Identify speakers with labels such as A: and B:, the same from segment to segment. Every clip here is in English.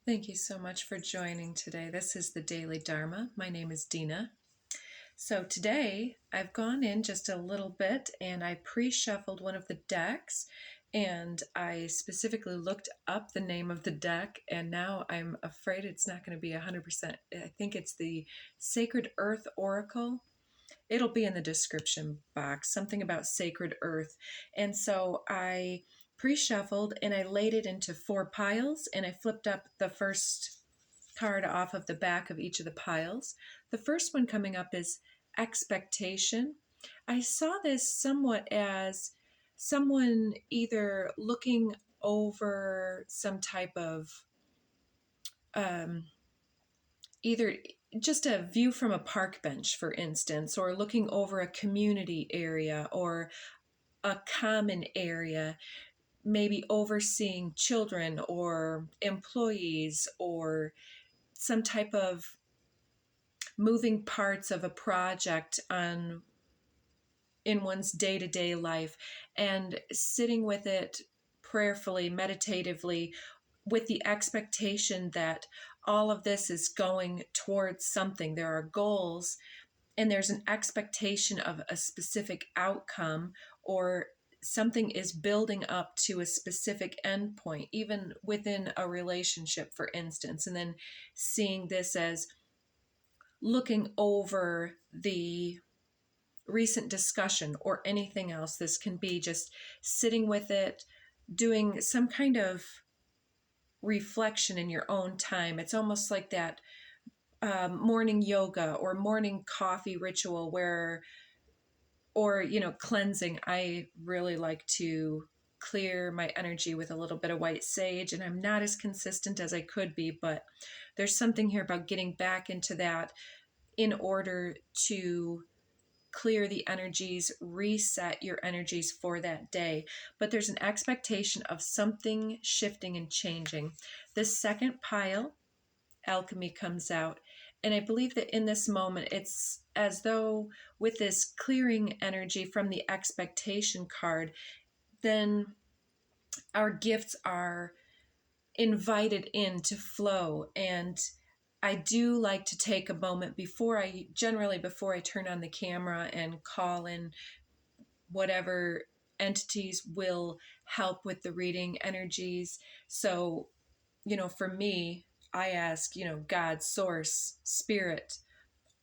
A: Thank you so much for joining today. This is the Daily Dharma. My name is Dina. So today I've gone in just a little bit and I pre-shuffled one of the decks, and I specifically looked up the name of the deck, and now I'm afraid it's not going to be 100%. I think it's the Sacred Earth Oracle. It'll be in the description box, something about Sacred Earth. And so I pre-shuffled and I laid it into 4 piles, and I flipped up the first card off of the back of each of the piles. The first one coming up is expectation. I saw this somewhat as someone either looking over some type of either just a view from a park bench, for instance, or looking over a community area or a common area, maybe overseeing children or employees or some type of moving parts of a project in one's day-to-day life, and sitting with it prayerfully, meditatively, with the expectation that all of this is going towards something. There are goals and there's an expectation of a specific outcome, or something is building up to a specific endpoint, even within a relationship, for instance. And then seeing this as looking over the recent discussion or anything else. This can be just sitting with it, doing some kind of reflection in your own time. It's almost like that morning yoga or morning coffee ritual or cleansing. I really like to clear my energy with a little bit of white sage, and I'm not as consistent as I could be, but there's something here about getting back into that in order to clear the energies, reset your energies for that day. But there's an expectation of something shifting and changing. The second pile, alchemy, comes out. And I believe that in this moment, it's as though with this clearing energy from the expectation card, then our gifts are invited in to flow. And I do like to take a moment before I turn on the camera and call in whatever entities will help with the reading energies. So, for me, I ask, God, source, spirit,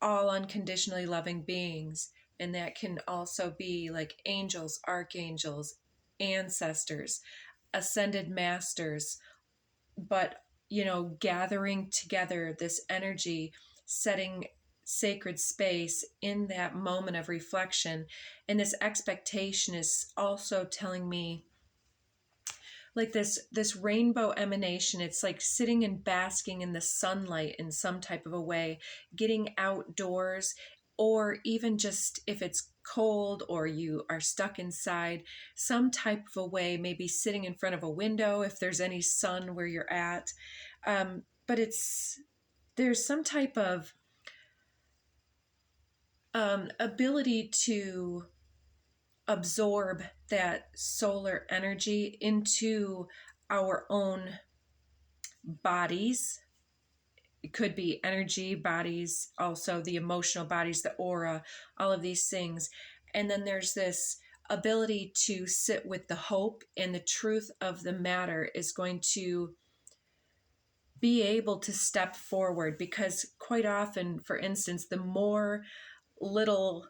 A: all unconditionally loving beings. And that can also be like angels, archangels, ancestors, ascended masters, but gathering together this energy, setting sacred space in that moment of reflection. And this expectation is also telling me like this rainbow emanation. It's like sitting and basking in the sunlight in some type of a way, getting outdoors, or even just if it's cold or you are stuck inside, some type of a way, maybe sitting in front of a window if there's any sun where you're at. But there's some type of ability to absorb that solar energy into our own bodies. It could be energy bodies, also the emotional bodies, the aura, all of these things. And then there's this ability to sit with the hope, and the truth of the matter is going to be able to step forward, because quite often, for instance, the more little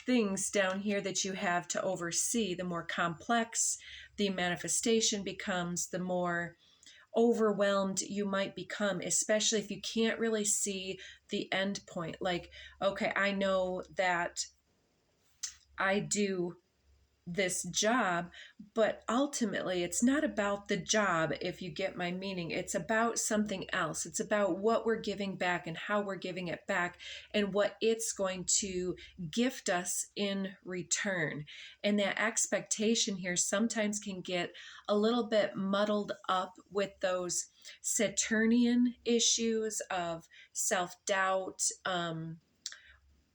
A: things down here that you have to oversee, the more complex the manifestation becomes, the more overwhelmed you might become, especially if you can't really see the end point. Like, okay, I know that I do this job, but ultimately it's not about the job, if you get my meaning. It's about something else. It's about what we're giving back and how we're giving it back and what it's going to gift us in return. And that expectation here sometimes can get a little bit muddled up with those Saturnian issues of self-doubt,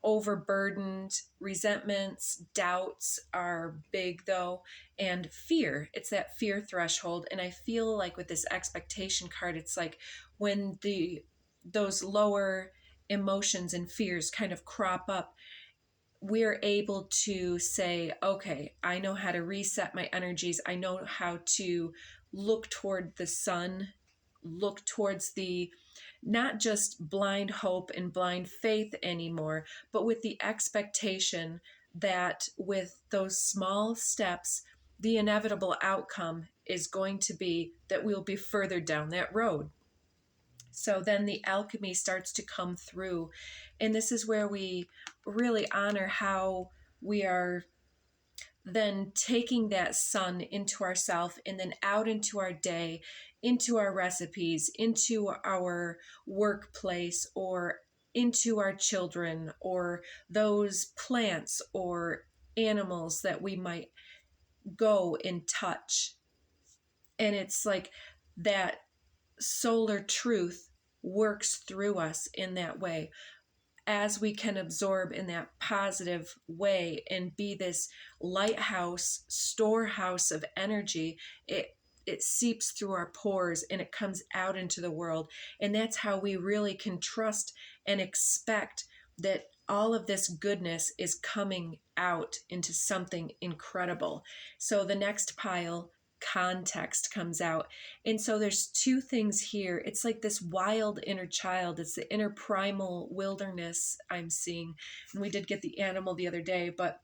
A: overburdened. Resentments, doubts are big though, and fear. It's that fear threshold. And I feel like with this expectation card, it's like when those lower emotions and fears kind of crop up, we're able to say, okay, I know how to reset my energies. I know how to look toward the sun, look towards the not just blind hope and blind faith anymore, but with the expectation that with those small steps, the inevitable outcome is going to be that we'll be further down that road. So then the alchemy starts to come through. And this is where we really honor how we are then taking that sun into ourself and then out into our day, into our recipes, into our workplace, or into our children, or those plants or animals that we might go and touch. And it's like that solar truth works through us in that way, as we can absorb in that positive way and be this lighthouse, storehouse of energy. It seeps through our pores and it comes out into the world. And that's how we really can trust and expect that all of this goodness is coming out into something incredible. So the next pile, context, comes out. And so there's two things here. It's like this wild inner child. It's the inner primal wilderness I'm seeing. And we did get the animal the other day, but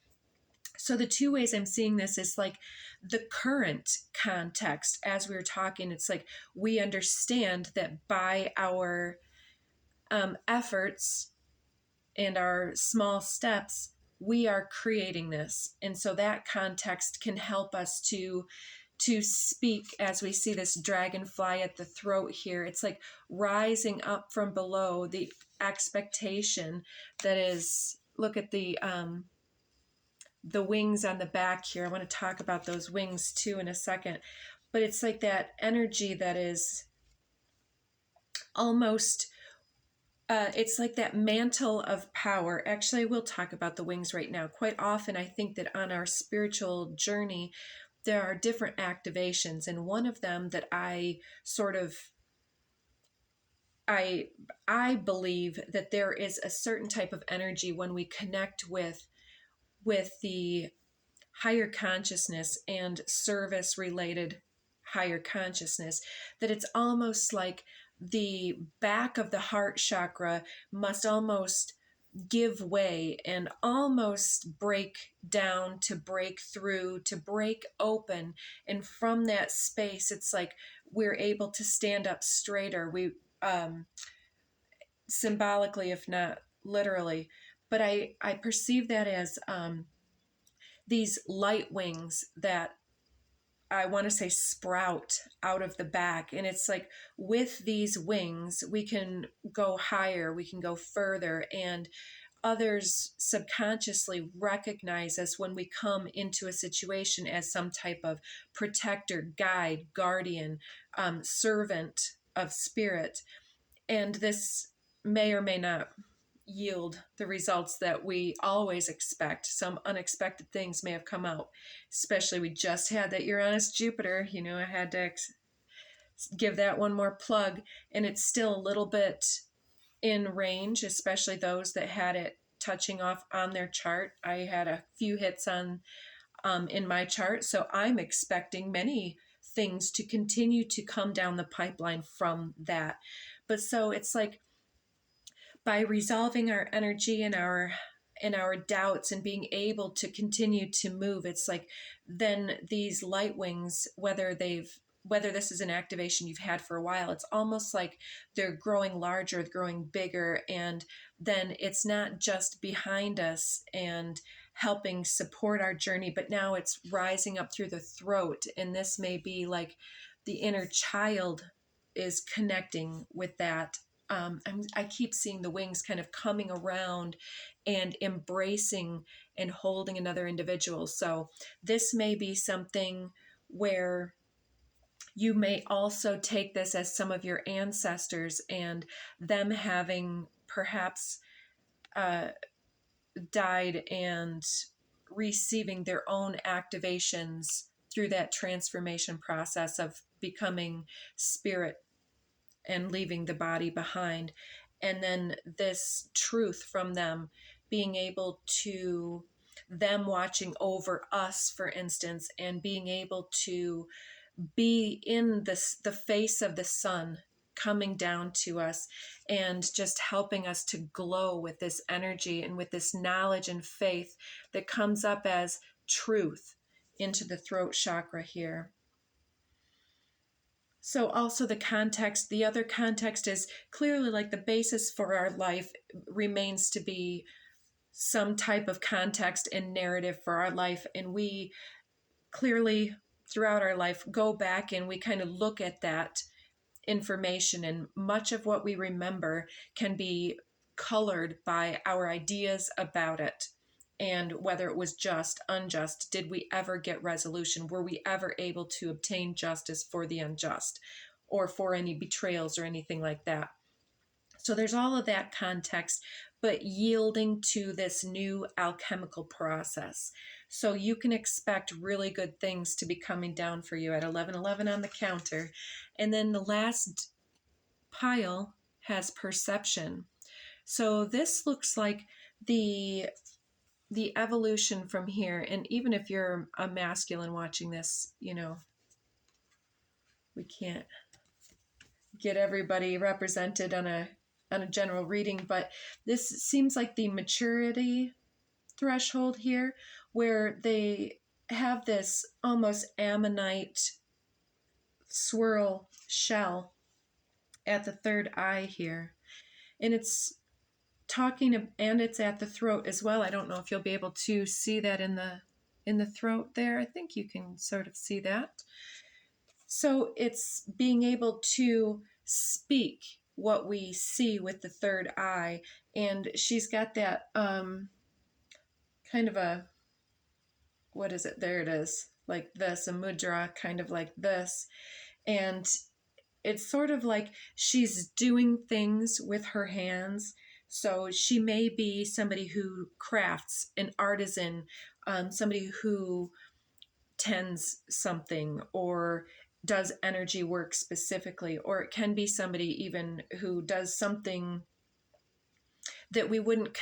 A: so the two ways I'm seeing this is like the current context. As we were talking, it's like we understand that by our efforts and our small steps, we are creating this. And so that context can help us to speak as we see this dragonfly at the throat here. It's like rising up from below the expectation that is, look at the wings on the back here. I want to talk about those wings too in a second. But it's like that energy that is almost, it's like that mantle of power. Actually, we'll talk about the wings right now. Quite often, I think that on our spiritual journey, there are different activations, and one of them that I believe that there is a certain type of energy when we connect with the higher consciousness and service related higher consciousness, that it's almost like the back of the heart chakra must almost give way and almost break down to break through, to break open. And from that space, it's like we're able to stand up straighter. We symbolically, if not literally, but I perceive that as these light wings that I want to say sprout out of the back. And it's like with these wings, we can go higher, we can go further, and others subconsciously recognize us when we come into a situation as some type of protector, guide, guardian, servant of spirit. And this may or may not yield the results that we always expect. Some unexpected things may have come out, especially we just had that Uranus Jupiter, I had to give that one more plug, and it's still a little bit in range, especially those that had it touching off on their chart. I had a few hits on in my chart, so I'm expecting many things to continue to come down the pipeline from that. But so it's like by resolving our energy and our doubts and being able to continue to move, it's like then these light wings, whether this is an activation you've had for a while, it's almost like they're growing larger, growing bigger, and then it's not just behind us and helping support our journey, but now it's rising up through the throat. And this may be like the inner child is connecting with that. I keep seeing the wings kind of coming around and embracing and holding another individual. So this may be something where you may also take this as some of your ancestors and them having perhaps died and receiving their own activations through that transformation process of becoming spirit and leaving the body behind. And then this truth from them being able to, them watching over us, for instance, and being able to be in this, the face of the sun coming down to us and just helping us to glow with this energy and with this knowledge and faith that comes up as truth into the throat chakra here. So also the context, the other context is clearly like the basis for our life remains to be some type of context and narrative for our life. And we clearly throughout our life go back and we kind of look at that information, and much of what we remember can be colored by our ideas about it. And whether it was just, unjust, did we ever get resolution? Were we ever able to obtain justice for the unjust or for any betrayals or anything like that? So there's all of that context, but yielding to this new alchemical process. So you can expect really good things to be coming down for you at 11:11 on the counter. And then the last pile has perception. So this looks like the evolution from here. And even if you're a masculine watching this, you know, we can't get everybody represented on a general reading, but this seems like the maturity threshold here, where they have this almost ammonite swirl shell at the third eye here, and it's talking, and it's at the throat as well. I don't know if you'll be able to see that in the throat there. I think you can sort of see that. So it's being able to speak what we see with the third eye, and she's got that kind of a, what is it? There it is, like this, a mudra, kind of like this, and it's sort of like she's doing things with her hands. So she may be somebody who crafts, an artisan, somebody who tends something or does energy work specifically, or it can be somebody even who does something that we wouldn't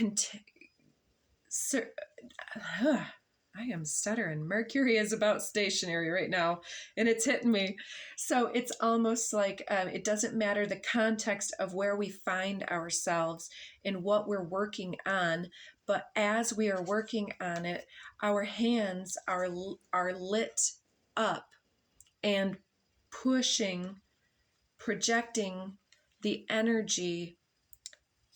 A: I am stuttering. Mercury is about stationary right now, and it's hitting me. So it's almost like it doesn't matter the context of where we find ourselves and what we're working on, but as we are working on it, our hands are lit up and pushing, projecting the energy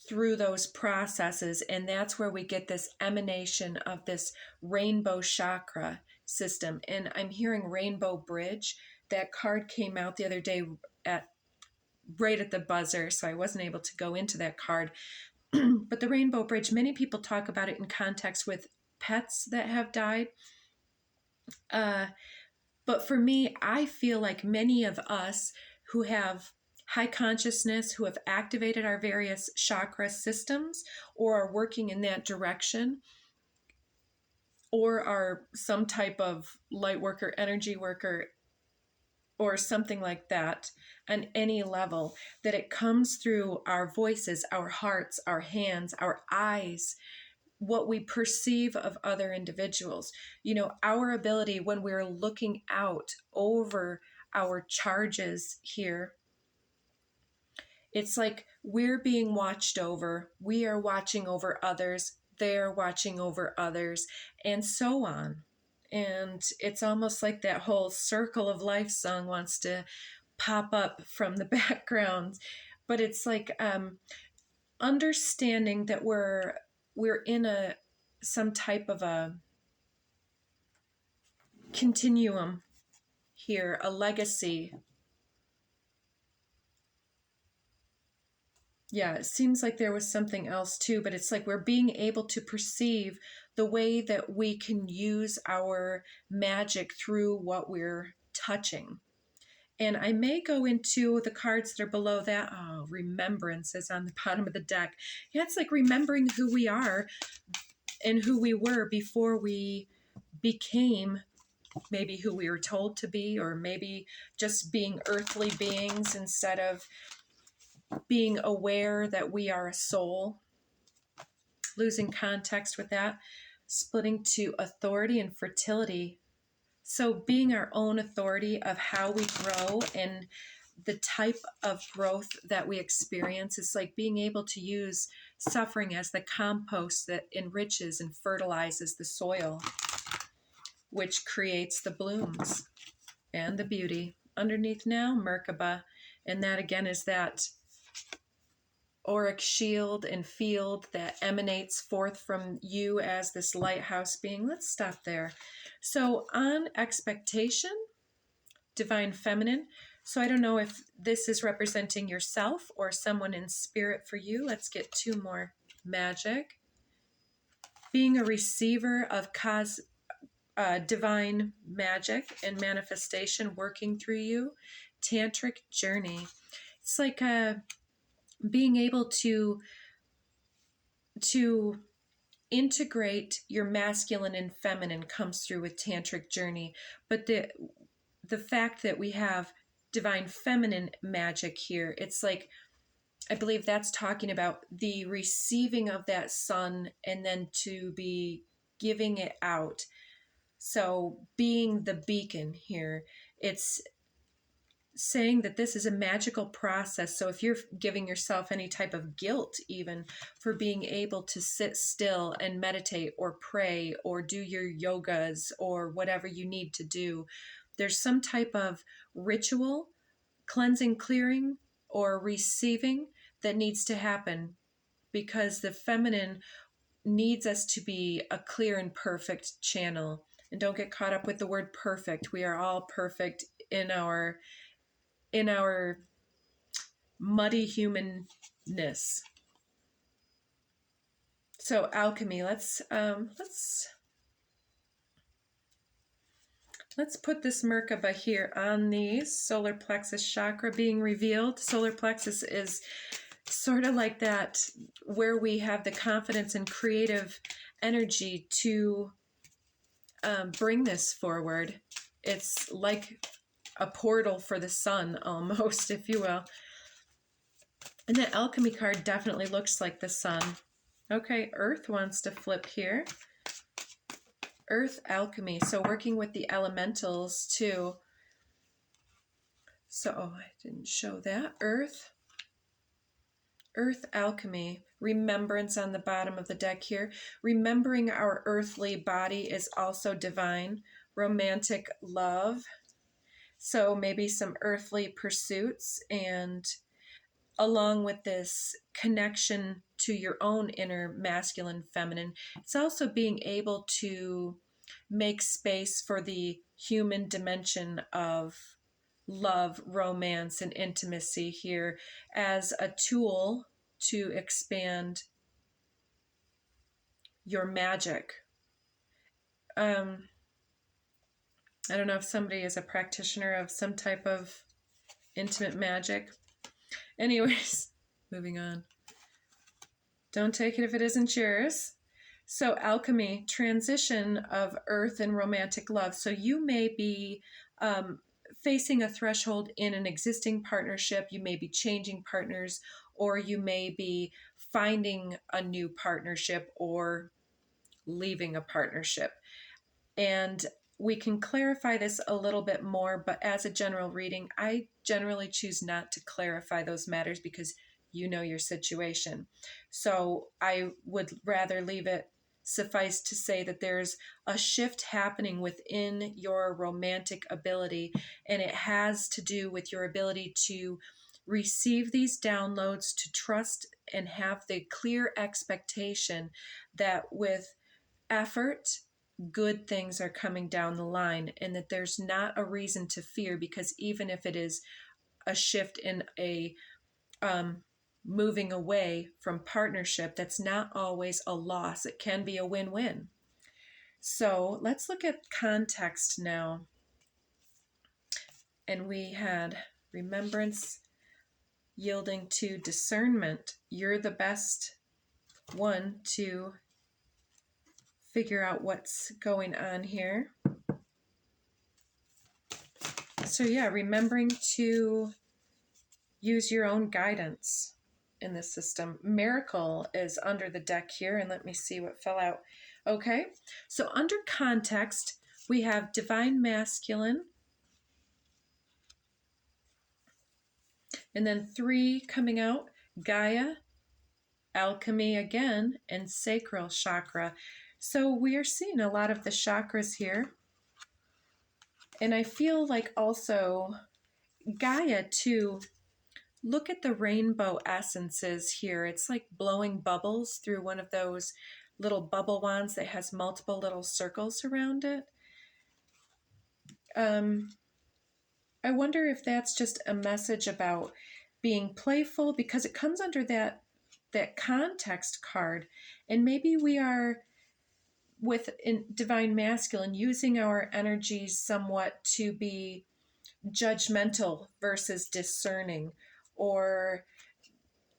A: through those processes, and that's where we get this emanation of this rainbow chakra system. And I'm hearing Rainbow Bridge. That card came out the other day right at the buzzer, so I wasn't able to go into that card. But the Rainbow Bridge, many people talk about it in context with pets that have died. But for me, I feel like many of us who have high consciousness, who have activated our various chakra systems or are working in that direction, or are some type of light worker, energy worker, or something like that on any level, that it comes through our voices, our hearts, our hands, our eyes, what we perceive of other individuals. You know, our ability when we're looking out over our charges here, it's like we're being watched over, we are watching over others, they're watching over others, and so on. And it's almost like that whole circle of life song wants to pop up from the background. But it's like understanding that we're in some type of a continuum here, a legacy. Yeah, it seems like there was something else too, but it's like we're being able to perceive the way that we can use our magic through what we're touching. And I may go into the cards that are below that. Oh, remembrance is on the bottom of the deck. Yeah, it's like remembering who we are in who we were before we became maybe who we were told to be, or maybe just being earthly beings instead of being aware that we are a soul. Losing context with that, splitting to authority and fertility. So being our own authority of how we grow and the type of growth that we experience is like being able to use suffering as the compost that enriches and fertilizes the soil, which creates the blooms and the beauty. Underneath now, Merkaba, and that again is that auric shield and field that emanates forth from you as this lighthouse being. Let's stop there. So on expectation, divine feminine. So I don't know if this is representing yourself or someone in spirit for you. Let's get 2 more. Magic. Being a receiver of divine magic and manifestation working through you. Tantric journey. It's like being able to integrate your masculine and feminine comes through with tantric journey. But the fact that we have divine feminine magic here, it's like, I believe that's talking about the receiving of that sun and then to be giving it out. So being the beacon here, it's saying that this is a magical process. So if you're giving yourself any type of guilt even for being able to sit still and meditate or pray or do your yogas or whatever you need to do, there's some type of ritual, cleansing, clearing, or receiving that needs to happen, because the feminine needs us to be a clear and perfect channel. And don't get caught up with the word perfect. We are all perfect in our muddy humanness. So alchemy, let's put this Merkaba here on the solar plexus chakra being revealed. Solar plexus is sort of like that, where we have the confidence and creative energy to bring this forward. It's like a portal for the sun almost, if you will. And the alchemy card definitely looks like the sun. Okay, Earth wants to flip here. Earth alchemy, so working with the elementals too. So, oh, I didn't show that. Earth alchemy, remembrance on the bottom of the deck here. Remembering our earthly body is also divine. Romantic love. So maybe some earthly pursuits, and along with this connection to your own inner masculine feminine, it's also being able to make space for the human dimension of love, romance, and intimacy here as a tool to expand your magic. I don't know if somebody is a practitioner of some type of intimate magic. Anyways, moving on. Don't take it if it isn't yours. So alchemy, transition of earth and romantic love. So you may be facing a threshold in an existing partnership. You may be changing partners, or you may be finding a new partnership or leaving a partnership. And we can clarify this a little bit more, but as a general reading, I generally choose not to clarify those matters because you know your situation. So I would rather leave it suffice to say that there's a shift happening within your romantic ability, and it has to do with your ability to receive these downloads, to trust and have the clear expectation that with effort, good things are coming down the line, and that there's not a reason to fear, because even if it is a shift in a moving away from partnership, that's not always a loss. It can be a win-win. So let's look at context now. And we had remembrance yielding to discernment. You're the best one to figure out what's going on here. So yeah, remembering to use your own guidance in this system. Miracle is under the deck here, and let me see what fell out. Okay, so under context, we have Divine Masculine, and then 3 coming out, Gaia, Alchemy again, and Sacral Chakra. So we are seeing a lot of the chakras here. And I feel like also Gaia too, look at the rainbow essences here. It's like blowing bubbles through one of those little bubble wands that has multiple little circles around it. I wonder if that's just a message about being playful, because it comes under that context card. And maybe we are, with Divine Masculine, using our energies somewhat to be judgmental versus discerning, or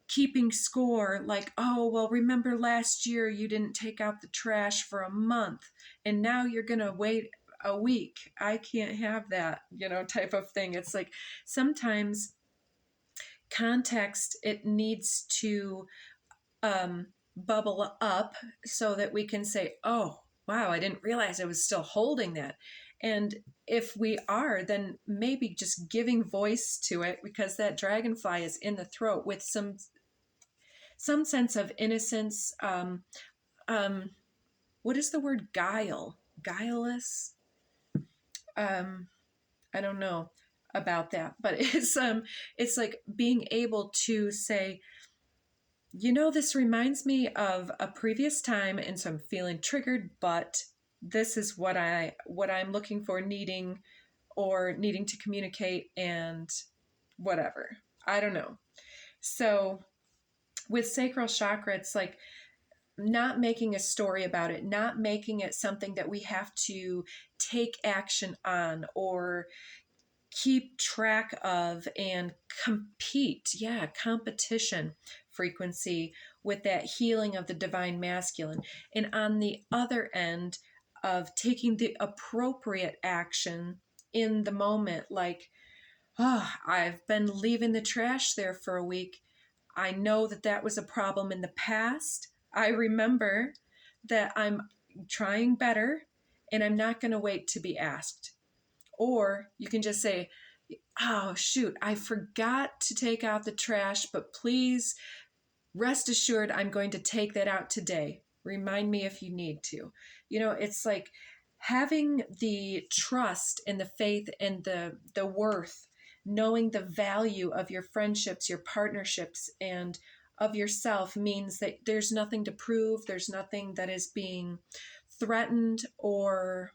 A: keeping score, like, oh, well, remember last year you didn't take out the trash for a month and now you're going to wait a week. I can't have that, type of thing. It's like sometimes context, it needs to bubble up so that we can say, oh, wow, I didn't realize I was still holding that. And if we are, then maybe just giving voice to it, because that dragonfly is in the throat with some sense of innocence. What is the word guile? Guileless? I don't know about that, but it's like being able to say, this reminds me of a previous time, and so I'm feeling triggered, but this is what I'm looking for, needing to communicate, and whatever. I don't know. So with sacral chakra, it's like not making a story about it, not making it something that we have to take action on or keep track of and compete. Yeah, competition frequency with that healing of the divine masculine. And on the other end of taking the appropriate action in the moment, like, I've been leaving the trash there for a week. I know that was a problem in the past. I remember that I'm trying better, and I'm not going to wait to be asked. Or you can just say, oh, shoot, I forgot to take out the trash, but please rest assured I'm going to take that out today. Remind me if you need to. It's like having the trust and the faith and the worth, knowing the value of your friendships, your partnerships, and of yourself, means that there's nothing to prove. There's nothing that is being threatened or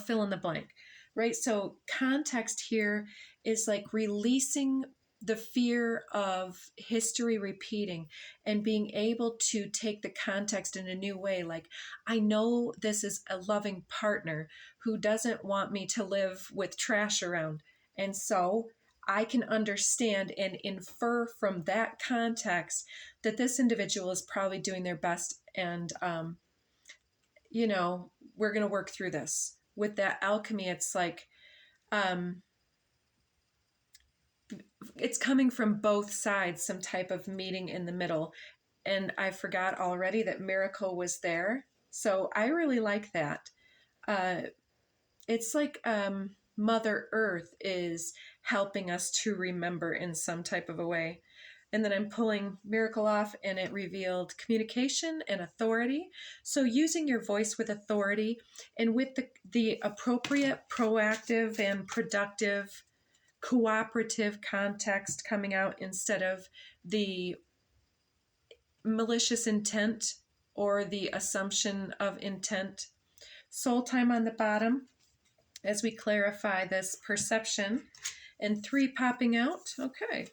A: fill in the blank, right? So context here is like releasing the fear of history repeating and being able to take the context in a new way. Like, I know this is a loving partner who doesn't want me to live with trash around. And so I can understand and infer from that context that this individual is probably doing their best. And, we're going to work through this. With that alchemy, it's like, it's coming from both sides, some type of meeting in the middle. And I forgot already that miracle was there. So I really like that. It's like Mother Earth is helping us to remember in some type of a way. And then I'm pulling miracle off, and it revealed communication and authority. So using your voice with authority and with the appropriate, proactive, and productive, cooperative context coming out instead of the malicious intent or the assumption of intent. Soul time on the bottom as we clarify this perception. And 3 popping out. Okay.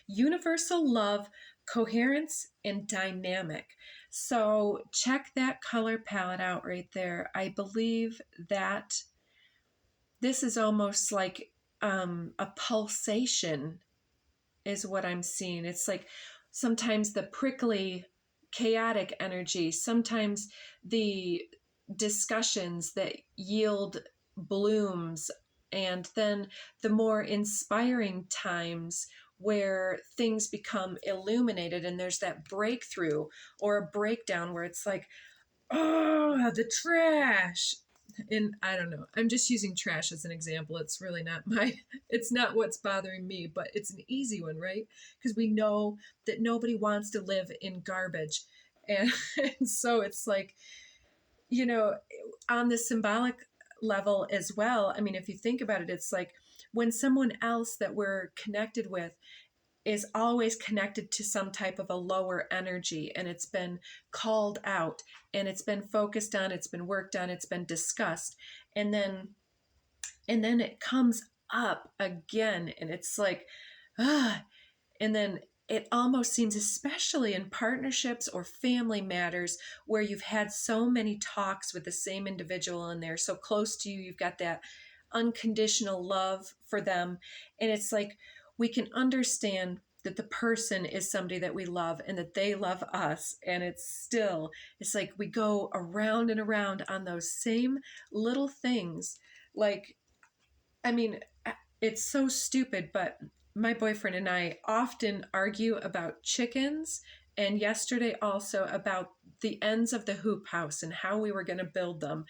A: Universal love, coherence, and dynamic. So check that color palette out right there. I believe that this is almost like a pulsation is what I'm seeing. It's like sometimes the prickly chaotic energy, sometimes the discussions that yield blooms, and then the more inspiring times where things become illuminated and there's that breakthrough or a breakdown where it's like, oh, the trash. And I don't know, I'm just using trash as an example. It's really not it's not what's bothering me, but it's an easy one, right? Because we know that nobody wants to live in garbage. And, and so it's like, on the symbolic level as well. I mean, if you think about it, it's like when someone else that we're connected with is always connected to some type of a lower energy, and it's been called out and it's been focused on, it's been worked on, it's been discussed, and then it comes up again, and it's like, and then it almost seems, especially in partnerships or family matters where you've had so many talks with the same individual and they're so close to you, you've got that unconditional love for them, and it's like we can understand that the person is somebody that we love and that they love us, and it's like we go around and around on those same little things. Like, I mean, it's so stupid, but my boyfriend and I often argue about chickens, and yesterday also about the ends of the hoop house and how we were going to build them.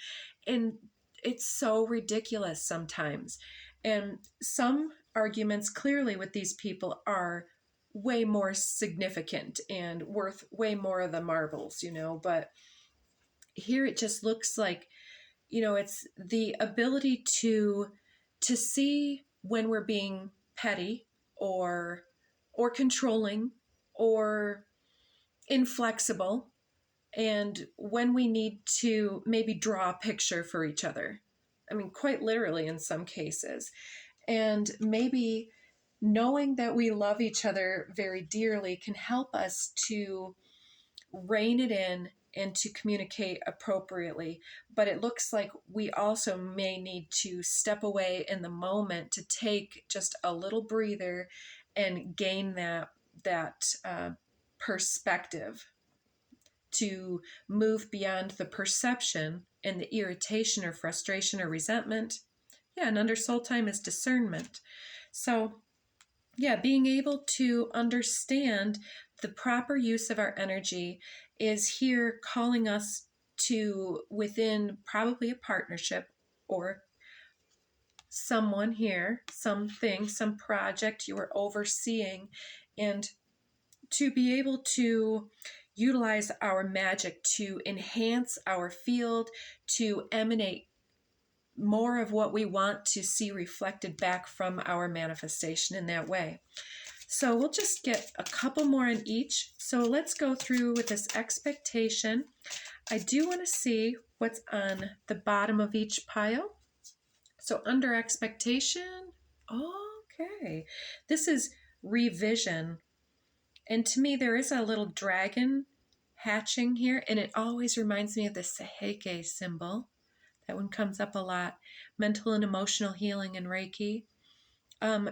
A: And it's so ridiculous sometimes. And some arguments clearly with these people are way more significant and worth way more of the marbles, but here it just looks like, it's the ability to see when we're being petty or controlling or inflexible, and when we need to maybe draw a picture for each other. I mean, quite literally in some cases. And maybe knowing that we love each other very dearly can help us to rein it in and to communicate appropriately. But it looks like we also may need to step away in the moment to take just a little breather and gain that perspective, to move beyond the perception and the irritation or frustration or resentment. Yeah, and under soul time is discernment. So yeah, being able to understand the proper use of our energy is here calling us to, within probably a partnership or someone here, something, some project you are overseeing, and to be able to utilize our magic to enhance our field, to emanate more of what we want to see reflected back from our manifestation in that way. So we'll just get a couple more in each. So let's go through with this expectation. I do want to see what's on the bottom of each pile. So under expectation, okay, this is revision. And to me, there is a little dragon hatching here, and it always reminds me of the Seheke symbol. That one comes up a lot. Mental and emotional healing in Reiki.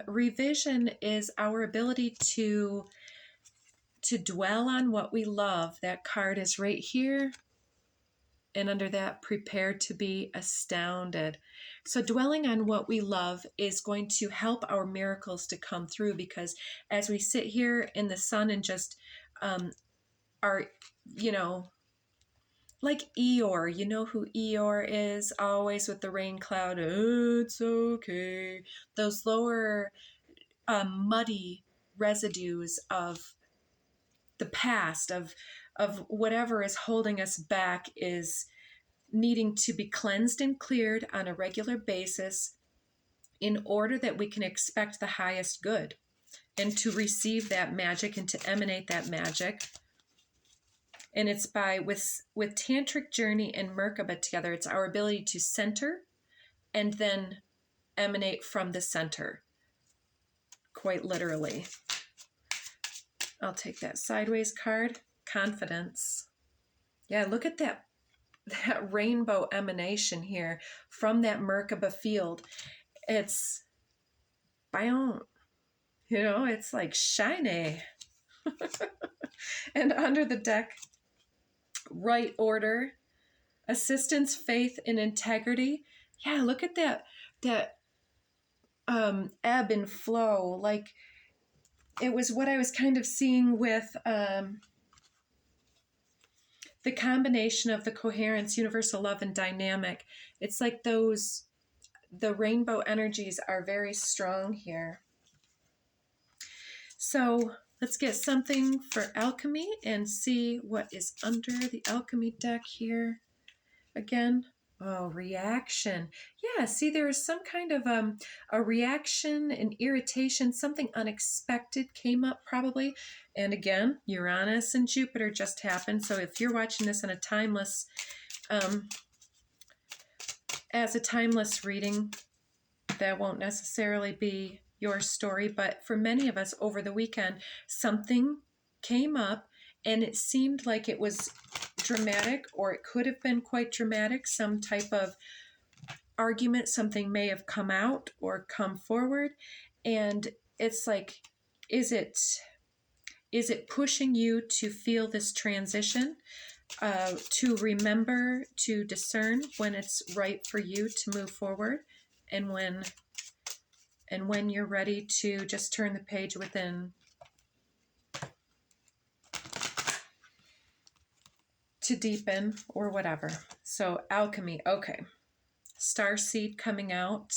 A: Revision is our ability to dwell on what we love. That card is right here. And under that, prepare to be astounded. So dwelling on what we love is going to help our miracles to come through, because as we sit here in the sun and just are, like Eeyore, you know who Eeyore is? Always with the rain cloud, it's okay. Those lower muddy residues of the past, of whatever is holding us back, is needing to be cleansed and cleared on a regular basis in order that we can expect the highest good and to receive that magic and to emanate that magic. And it's by, with Tantric Journey and Merkaba together, it's our ability to center and then emanate from the center, quite literally. I'll take that sideways card. Confidence. Yeah, look at that rainbow emanation here from that Merkaba field. It's bam, it's like shiny. And under the deck, right order, assistance, faith, and integrity. Yeah, look at that ebb and flow. Like, it was what I was kind of seeing with the combination of the coherence, universal love, and dynamic. It's like the rainbow energies are very strong here. So let's get something for alchemy and see what is under the alchemy deck here. Again, oh, reaction. Yeah, see, there is some kind of a reaction, an irritation, something unexpected came up probably. And again, Uranus and Jupiter just happened. So if you're watching this on a timeless, as a timeless reading, that won't necessarily be your story. But for many of us over the weekend, something came up and it seemed like it was dramatic, or it could have been quite dramatic. Some type of argument, something may have come out or come forward. And it's like, is it pushing you to feel this transition, to remember, to discern when it's right for you to move forward, and when you're ready to just turn the page within, to deepen or whatever. So alchemy, okay. Starseed coming out.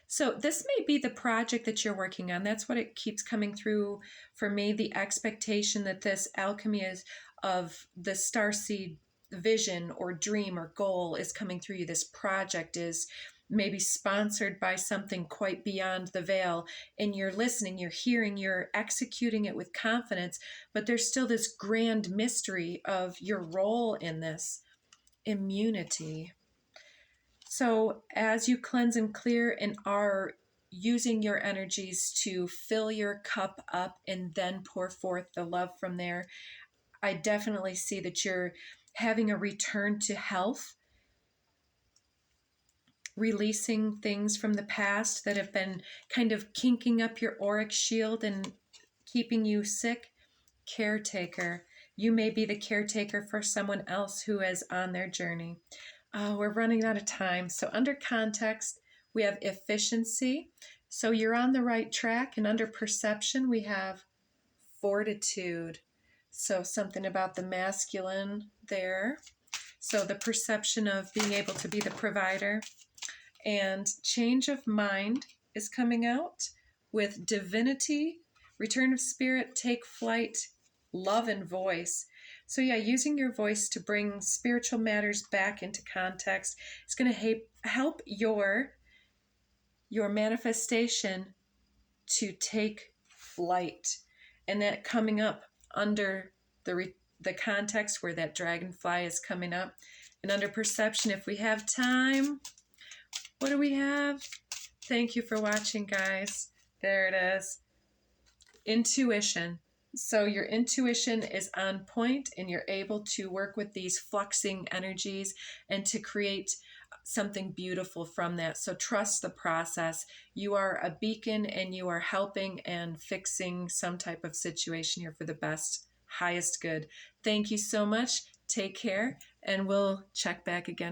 A: So this may be the project that you're working on. That's what it keeps coming through for me. The expectation that this alchemy is of the starseed vision or dream or goal is coming through you. This project is maybe sponsored by something quite beyond the veil, and you're listening, you're hearing, you're executing it with confidence, but there's still this grand mystery of your role in this. Immunity. So as you cleanse and clear and are using your energies to fill your cup up and then pour forth the love from there, I definitely see that you're having a return to health, releasing things from the past that have been kind of kinking up your auric shield and keeping you sick. Caretaker. You may be the caretaker for someone else who is on their journey. We're running out of time. So under context, we have efficiency. So you're on the right track. And under perception, we have fortitude. So something about the masculine there. So the perception of being able to be the provider. And change of mind is coming out with divinity, return of spirit, take flight, love, and voice. So yeah, using your voice to bring spiritual matters back into context is going to help your manifestation to take flight. And that coming up under the context where that dragonfly is coming up. And under perception, if we have time, what do we have? Thank you for watching, guys. There it is. Intuition. So your intuition is on point and you're able to work with these fluxing energies and to create something beautiful from that. So trust the process. You are a beacon and you are helping and fixing some type of situation here for the best, highest good. Thank you so much. Take care, and we'll check back again.